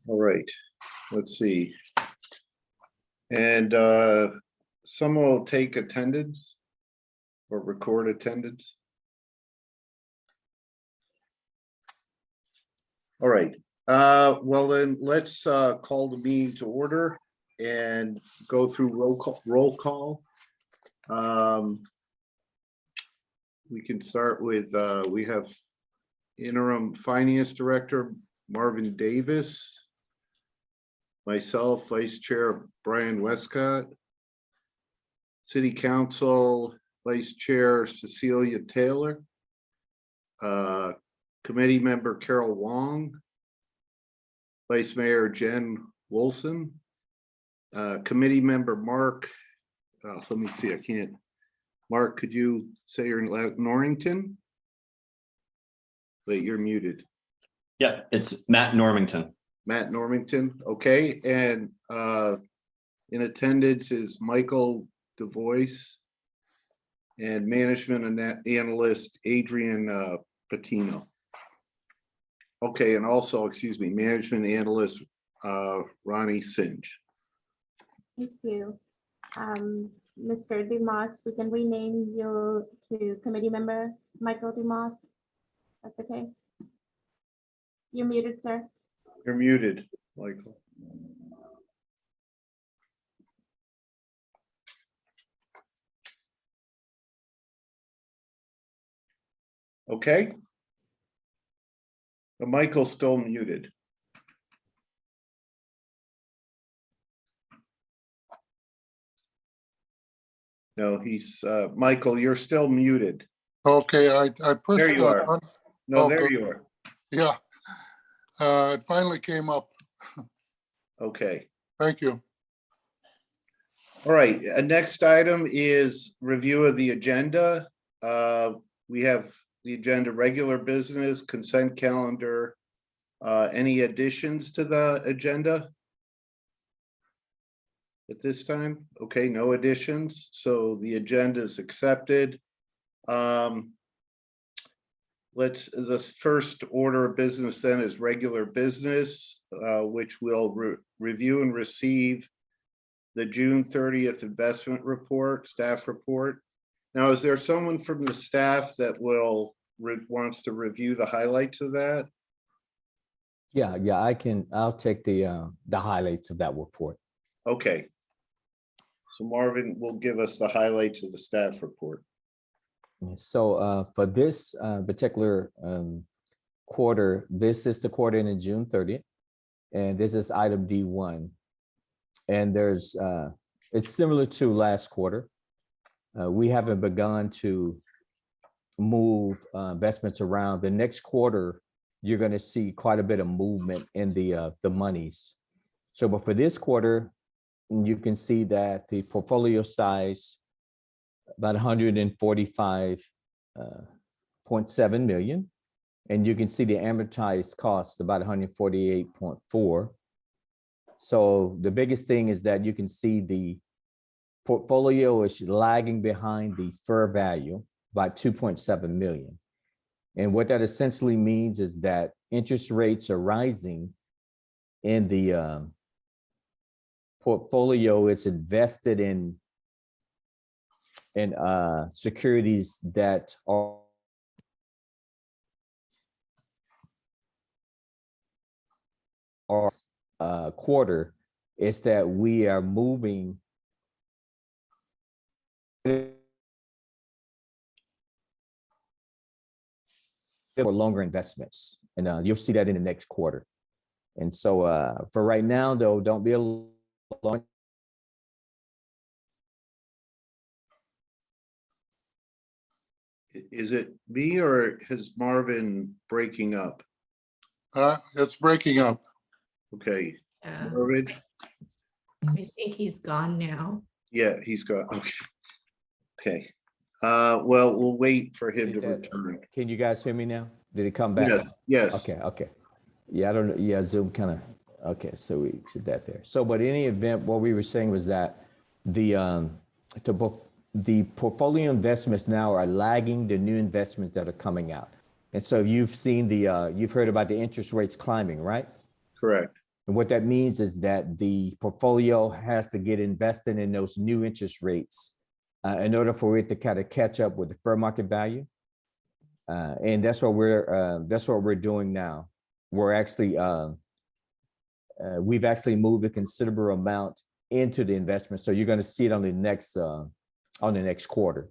All right, let's see. And someone will take attendance or record attendance. All right, well then let's call the meeting to order and go through roll call. We can start with, we have interim finance director Marvin Davis, myself, vice chair Brian Westcott, city council vice chair Cecilia Taylor, committee member Carol Wong, vice mayor Jen Wilson, committee member Mark, let me see, I can't. Mark, could you say you're in Norrington? Wait, you're muted. Yeah, it's Matt Normington. Matt Normington, okay, and in attendance is Michael DeVoice and management analyst Adrian Patino. Okay, and also, excuse me, management analyst Ronnie Singe. Thank you. Mr. Dumas, we can rename you to committee member Michael Dumas. That's okay. You're muted, sir. You're muted, Michael. Okay. But Michael's still muted. No, he's Michael, you're still muted. Okay, I pushed. There you are. No, Oh, there good. you are. Yeah, it finally came up. Okay. Thank you. All right, next item is review of the agenda. We have the agenda, regular business, consent calendar. Any additions to the agenda? At this time? Okay, no additions, so the agenda is accepted. The first order of business then is regular business, which will review and receive the June 30th investment report, staff report. Now, is there someone from the staff that wants to review the highlights of that? Yeah, I'll take the highlights of that report. Okay. So Marvin will give us the highlights of the staff report. So for this particular quarter, this is the quarter ending June 30th, and this is item D1. And there's it's similar to last quarter. We haven't begun to move investments around. The next quarter, you're going to see quite a bit of movement in the monies. So, but for this quarter, you can see that the portfolio size about 145.7 million, and you can see the amortized cost about 148.4. So the biggest thing is that you can see the portfolio is lagging behind the fair value by 2.7 million. And what that essentially means is that interest rates are rising in the portfolio. It's invested in securities that are quarter, is that we are moving for longer investments, and you'll see that in the next quarter. And so for right now, though, don't be alarmed. Is it me or is Marvin breaking up? It's breaking up. Okay, Marvin? I think he's gone now. Yeah, he's got, okay. Okay, well, we'll wait for him to return. Can you guys hear me now? Did it come back? Yes, yes. Okay. Yeah, I don't know. Yeah, Zoom kind of, okay, so we did that there. So, but in any event, what we were saying was that the portfolio investments now are lagging the new investments that are coming out. And so you've seen you've heard about the interest rates climbing, right? Correct. And what that means is that the portfolio has to get invested in those new interest rates in order for it to kind of catch up with the fair market value. And that's what we're doing now. We're actually we've actually moved a considerable amount into the investment. So you're going to see it on the next quarter.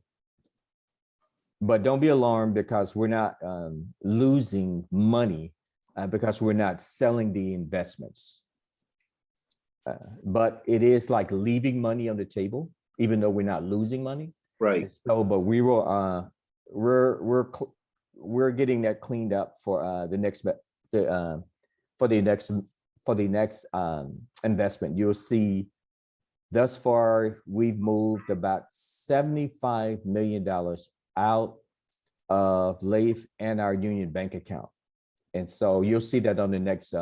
But don't be alarmed because we're not losing money because we're not selling the investments. But it is like leaving money on the table, even though we're not losing money. Right. So, but we will, we're getting that cleaned up for the next investment. You'll see thus far, we've moved about $75 million out of LAIF and our Union Bank account. And so you'll see that on the next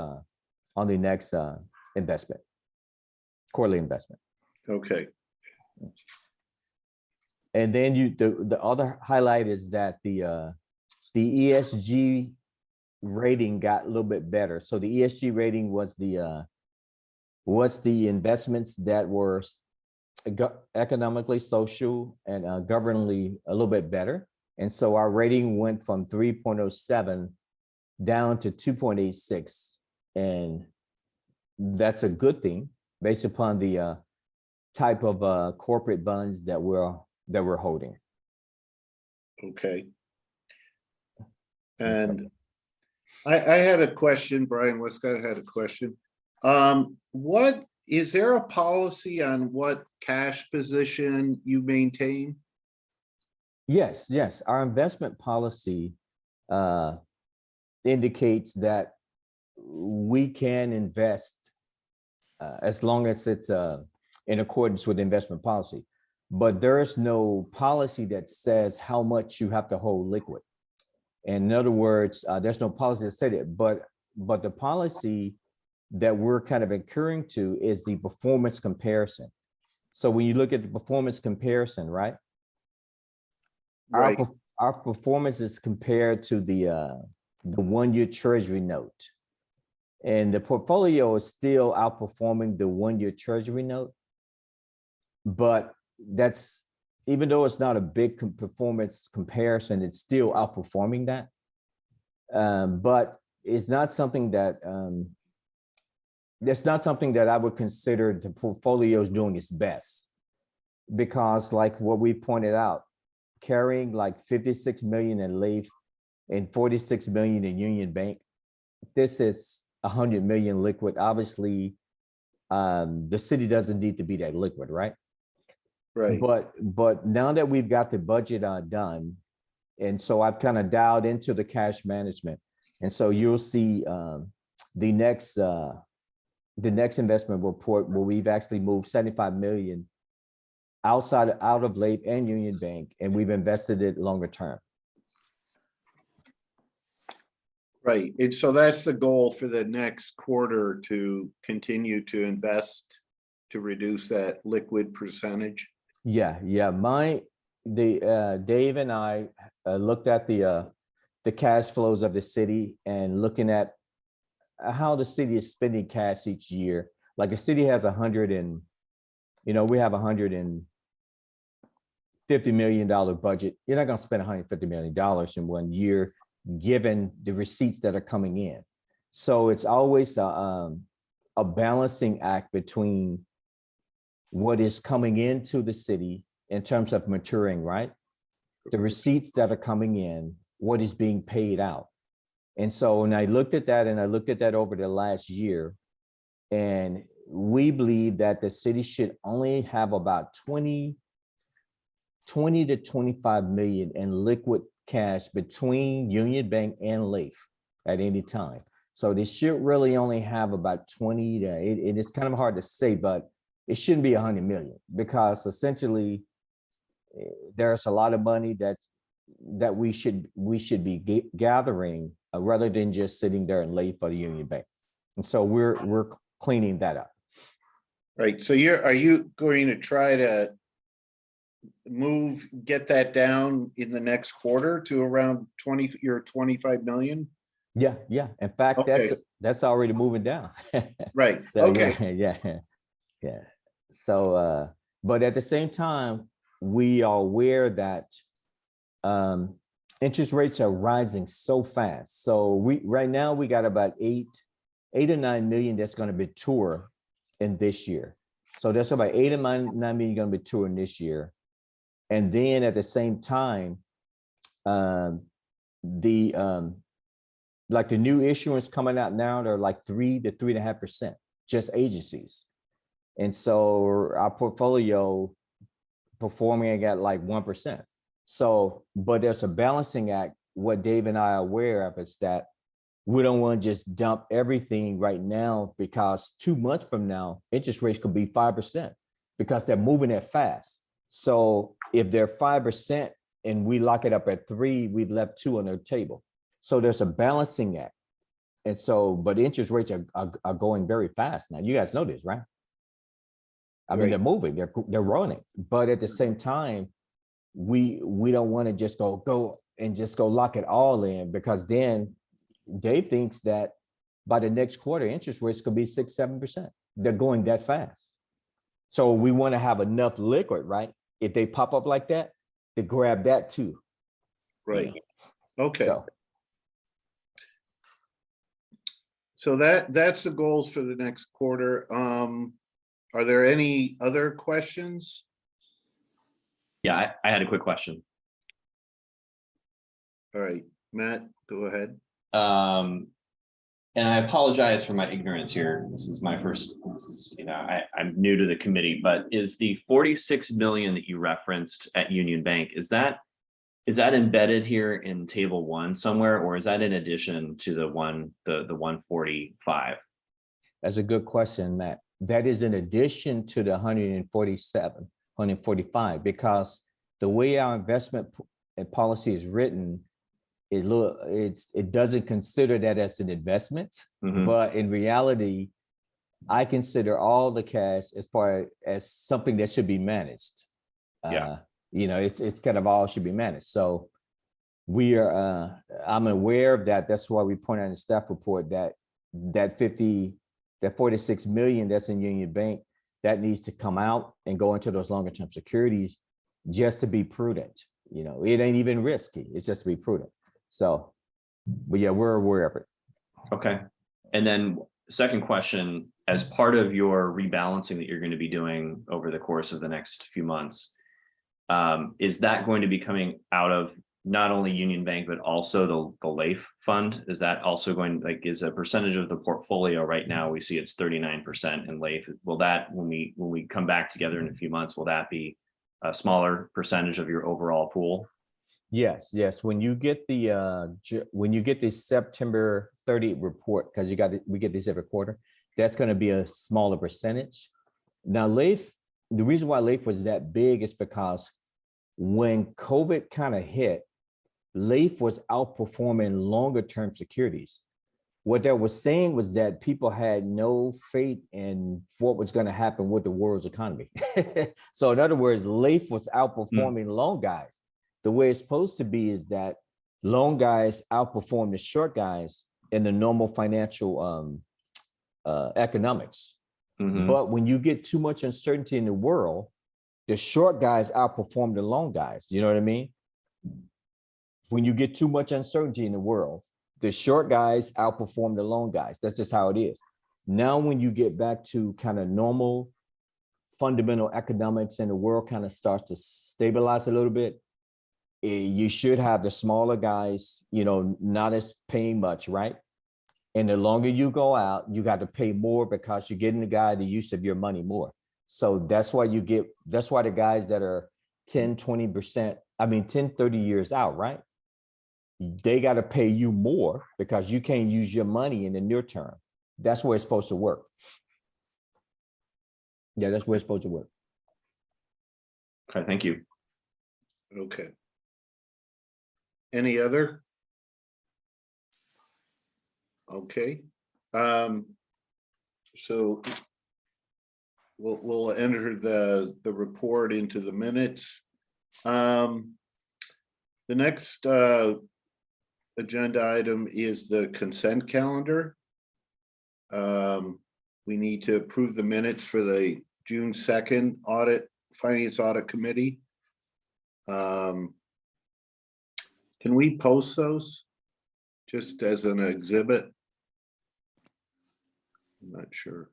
investment, quarterly investment. Okay. And then the other highlight is that the ESG rating got a little bit better. So the ESG rating was the investments that were economically, social, and governmentally a little bit better. And so our rating went from 3.07 down to 2.86. And that's a good thing based upon the type of corporate bonds that we're holding. Okay. And I had a question, Brian Westcott had a question. What is there a policy on what cash position you maintain? Yes. Our investment policy indicates that we can invest as long as it's in accordance with investment policy. But there is no policy that says how much you have to hold liquid. And in other words, there's no policy that said it, but the policy that we're kind of incurring to is the performance comparison. So when you look at the performance comparison, right? Right. Our performance is compared to the 1-year treasury note. And the portfolio is still outperforming the 1-year treasury note. But that's, even though it's not a big performance comparison, it's still outperforming that. But it's not something that I would consider the portfolio is doing its best, because like what we pointed out, carrying like 56 million in LAIF and 46 million in Union Bank, this is 100 million liquid. Obviously, the city doesn't need to be that liquid, right? Right. But now that we've got the budget done, and so I've kind of dialed into the cash management, and so you'll see the next investment report where we've actually moved 75 million out of LAIF and Union Bank, and we've invested it longer term. Right. And so that's the goal for the next quarter, to continue to invest to reduce that liquid percentage. Yeah. Dave and I looked at the cash flows of the city and looking at how the city is spending cash each year. Like the city has we have $150 million budget. You're not going to spend $150 million in 1 year, given the receipts that are coming in. So it's always a balancing act between what is coming into the city in terms of maturing, right? The receipts that are coming in, what is being paid out. And so when I looked at that, and I looked at that over the last year, and we believe that the city should only have about 20 to 25 million in liquid cash between Union Bank and LAIF at any time. So they should really only have about 20 to, it is kind of hard to say, but it shouldn't be 100 million, because essentially there's a lot of money that we should be gathering rather than just sitting there and LAIF for the Union Bank. And so we're cleaning that up. Right. So are you going to try to get that down in the next quarter to around 25 million? Yeah. In fact, Okay. that's already moving down. Right, So okay, yeah. So but at the same time, we are aware that interest rates are rising so fast. So right now we got about 8 or 9 million that's going to mature in this year. So that's about 8 or 9 million going to mature in this year. And then at the same time, the like the new issuance coming out now, they're like 3 to 3.5%, just agencies. And so our portfolio performing at like 1%. So, but there's a balancing act. What Dave and I are aware of is that we don't want to just dump everything right now, because 2 months from now, interest rates could be 5% because they're moving that fast. So if they're 5% and we lock it up at 3, we've left 2 on the table. So there's a balancing act. And so, but interest rates are going very fast now. You guys know this, right? I mean, Right. they're moving, they're running, but at the same time, we don't want to just go lock it all in, because then Dave thinks that by the next quarter, interest rates could be 6-7%. They're going that fast. So we want to have enough liquid, right? If they pop up like that, to grab that too. right, okay. So, So that's the goals for the next quarter. Are there any other questions? Yeah, I had a quick question. All right, Matt, go ahead. And I apologize for my ignorance here. This is my first, I'm new to the committee, but is the 46 million that you referenced at Union Bank, is that embedded here in table 1 somewhere, or is that in addition to the 145? that's a good question, Matt. That is in addition to the 147, 145, because the way our investment policy is written, it doesn't consider that as an investment, but in reality, I consider all the cash as something that should be managed. Yeah. It's kind of all should be managed. So we are, I'm aware of that. That's why we point out in the staff report that 46 million that's in Union Bank, that needs to come out and go into those longer term securities, just to be prudent. It ain't even risky. It's just to be prudent. So, but yeah, we're aware of it. Okay. And then second question, as part of your rebalancing that you're going to be doing over the course of the next few months, is that going to be coming out of not only Union Bank, but also the LAIF fund? Is that also going, is a percentage of the portfolio right now, we see it's 39% in LAIF. Will that, when we come back together in a few months, will that be a smaller percentage of your overall pool? Yes. When you get the September 30 report, because we get this every quarter, that's going to be a smaller percentage. Now, LAIF, the reason why LAIF was that big is because when COVID kind of hit, LAIF was outperforming longer term securities. What that was saying was that people had no faith in what was going to happen with the world's economy. So in other words, LAIF was outperforming long guys. The way it's supposed to be is that long guys outperform the short guys in the normal financial economics. But when you get too much uncertainty in the world, the short guys outperform the long guys. You know what I mean? When you get too much uncertainty in the world, the short guys outperform the long guys. That's just how it is. Now, when you get back to kind of normal fundamental economics and the world kind of starts to stabilize a little bit, you should have the smaller guys, not as paying much, right? And the longer you go out, you got to pay more because you're getting the guy the use of your money more. So that's why the guys that are 10, 20%, 10, 30 years out, right? They got to pay you more because you can't use your money in the near term. That's where it's supposed to work. Yeah, that's where it's supposed to work. Okay, thank you. Okay. Any other? Okay. So we'll enter the report into the minutes. The next agenda item is the consent calendar. We need to approve the minutes for the June 2nd Finance Audit Committee. Can we post those just as an exhibit? I'm not sure.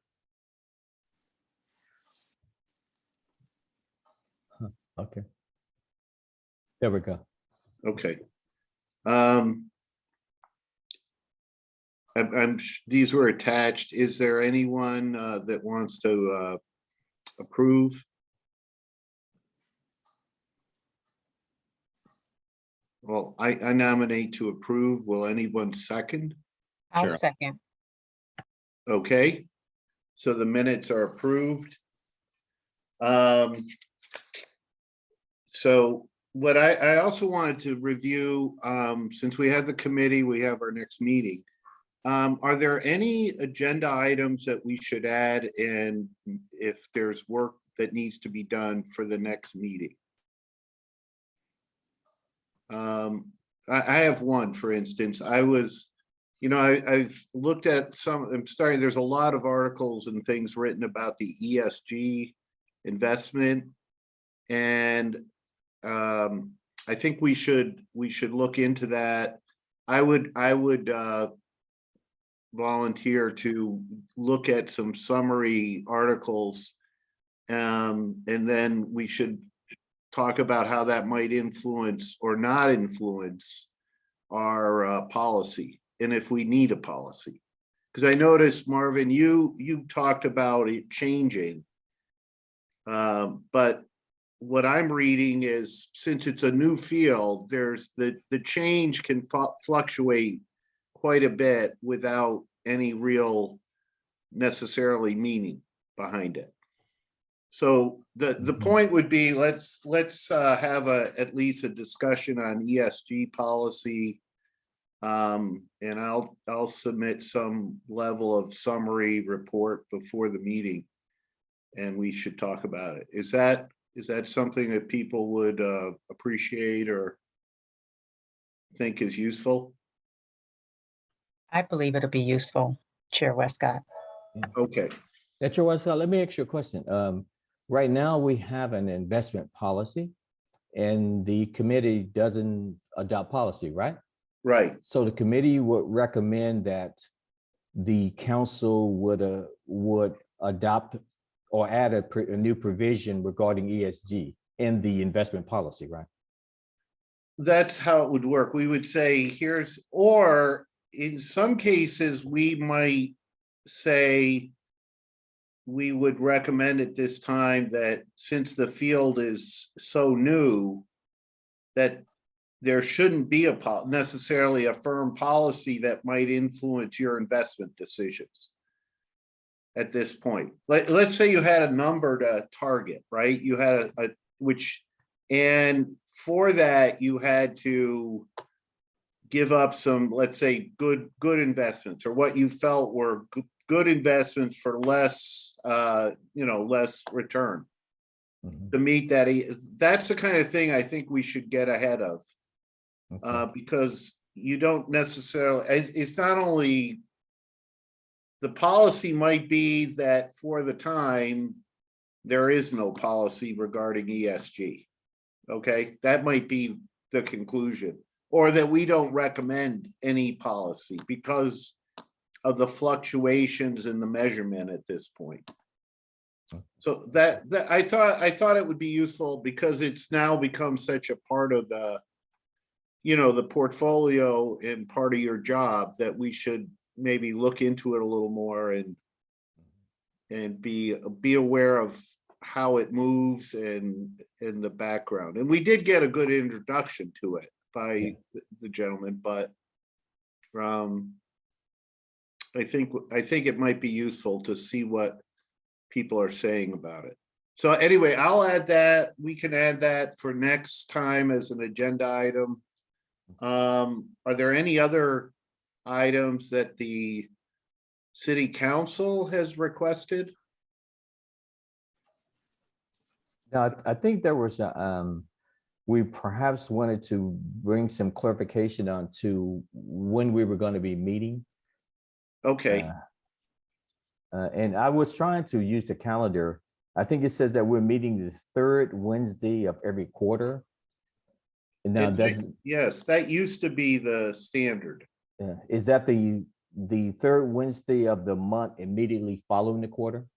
Okay. There we go. Okay. These were attached. Is there anyone that wants to approve? Well, I nominate to approve. Will anyone second? I'll Sure. second. Okay, so the minutes are approved. So what I also wanted to review, since we have the committee, we have our next meeting. Are there any agenda items that we should add, and if there's work that needs to be done for the next meeting? I have one, for instance. I've looked at there's a lot of articles and things written about the ESG investment. And I think we should look into that. I would volunteer to look at some summary articles. And then we should talk about how that might influence or not influence our policy, and if we need a policy. Because I noticed, Marvin, you talked about it changing. But what I'm reading is, since it's a new field, there's the change can fluctuate quite a bit without any real necessarily meaning behind it. So the point would be, let's have at least a discussion on ESG policy. And I'll submit some level of summary report before the meeting, and we should talk about it. Is that something that people would appreciate or think is useful? I believe it'll be useful, Chair Westcott. Okay. That's your one. So let me ask you a question. Right now, we have an investment policy, and the committee doesn't adopt policy, right? Right. So the committee would recommend that the council would adopt or add a new provision regarding ESG in the investment policy, right? That's how it would work. We would say, or in some cases, we might say, we would recommend at this time that since the field is so new, that there shouldn't be necessarily a firm policy that might influence your investment decisions at this point. Let's say you had a number to target, right? You had and for that you had to give up some, let's say, good investments, or what you felt were good investments for less, less return to meet that. That's the kind of thing I think we should get ahead of. Okay. Because you don't necessarily, it's not only, the policy might be that for the time, there is no policy regarding ESG. Okay, that might be the conclusion, or that we don't recommend any policy because of the fluctuations in the measurement at this point. So that I thought it would be useful, because it's now become such a part of the portfolio and part of your job, that we should maybe look into it a little more and be aware of how it moves and in the background. And we did get a good introduction to it by the gentleman, but I think it might be useful to see what people are saying about it. So anyway, I'll add that. We can add that for next time as an agenda item. Are there any other items that the city council has requested? Now, I think there was we perhaps wanted to bring some clarification on to when we were going to be meeting. Okay, And I was trying to use the calendar. I think it says that we're meeting the third Wednesday of every quarter. And now yes, that used to be the standard. is that the third Wednesday of the month immediately following the quarter?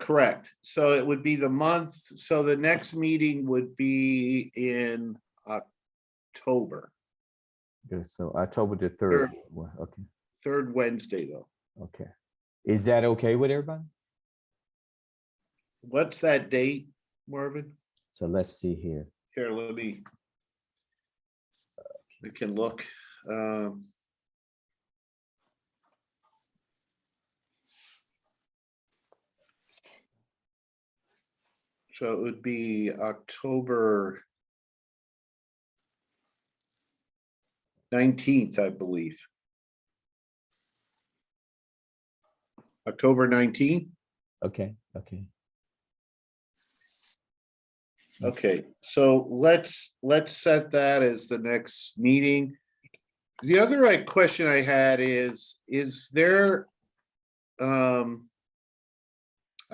Correct. So it would be the month, so the next meeting would be in October, Okay, so October the 3rd. Well, okay, third Wednesday though. okay. Is that okay with everybody? What's that date, Marvin? So let's see here. Here, let me. We can look. So it would be October 19th, I believe. October 19th? Okay, okay. Okay, so let's set that as the next meeting. The other question I had is there, I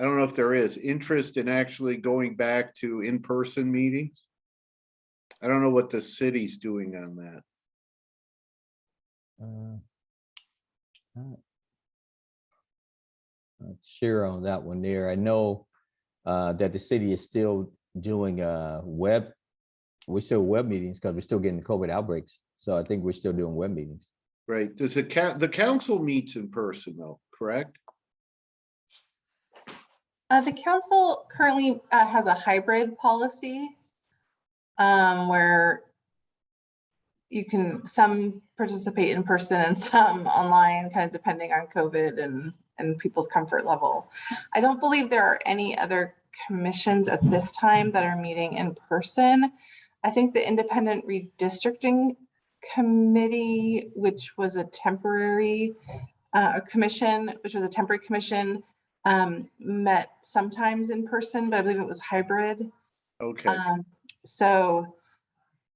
don't know if there is interest in actually going back to in-person meetings? I don't know what the city's doing on that. Let's share on that one there. I know that the city is still doing we're still web meetings because we're still getting COVID outbreaks. So I think we're still doing web meetings. Right, does the council meets in person though, correct? The council currently has a hybrid policy where you can some participate in person and some online, kind of depending on COVID and people's comfort level. I don't believe there are any other commissions at this time that are meeting in person. I think the independent redistricting committee, which was a temporary commission, met sometimes in person, but I believe it was hybrid. Okay, So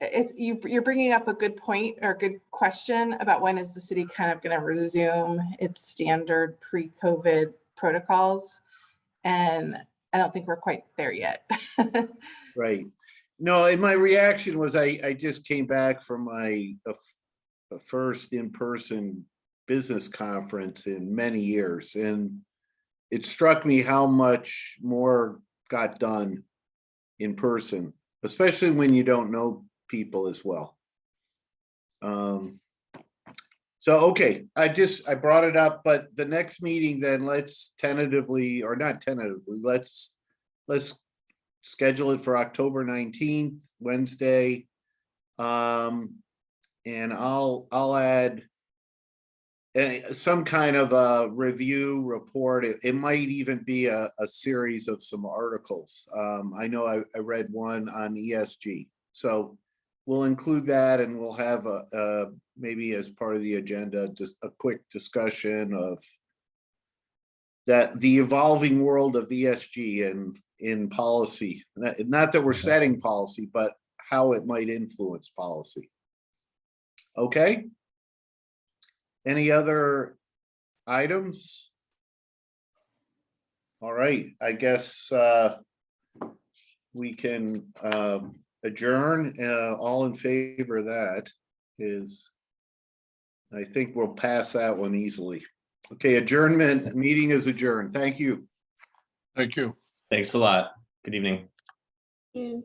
it's you're bringing up a good point or a good question about when is the city kind of going to resume its standard pre-COVID protocols, and I don't think we're quite there yet. right. No, and my reaction was I just came back from my first in-person business conference in many years, and it struck me how much more got done in person, especially when you don't know people as well. So, okay, I brought it up, but the next meeting then let's tentatively, or not tentatively, let's schedule it for October 19th, Wednesday. And I'll add some kind of a review report. It might even be a series of some articles. I know I read one on ESG, so we'll include that, and we'll have maybe as part of the agenda, just a quick discussion of the evolving world of ESG and in policy. Not that we're setting policy, but how it might influence policy. Okay. Any other items? All right, I guess we can adjourn. All in favor of that is, I think we'll pass that one easily. Okay, adjournment, meeting is adjourned. Thank you. Thank you. Thanks a lot. Good evening. You.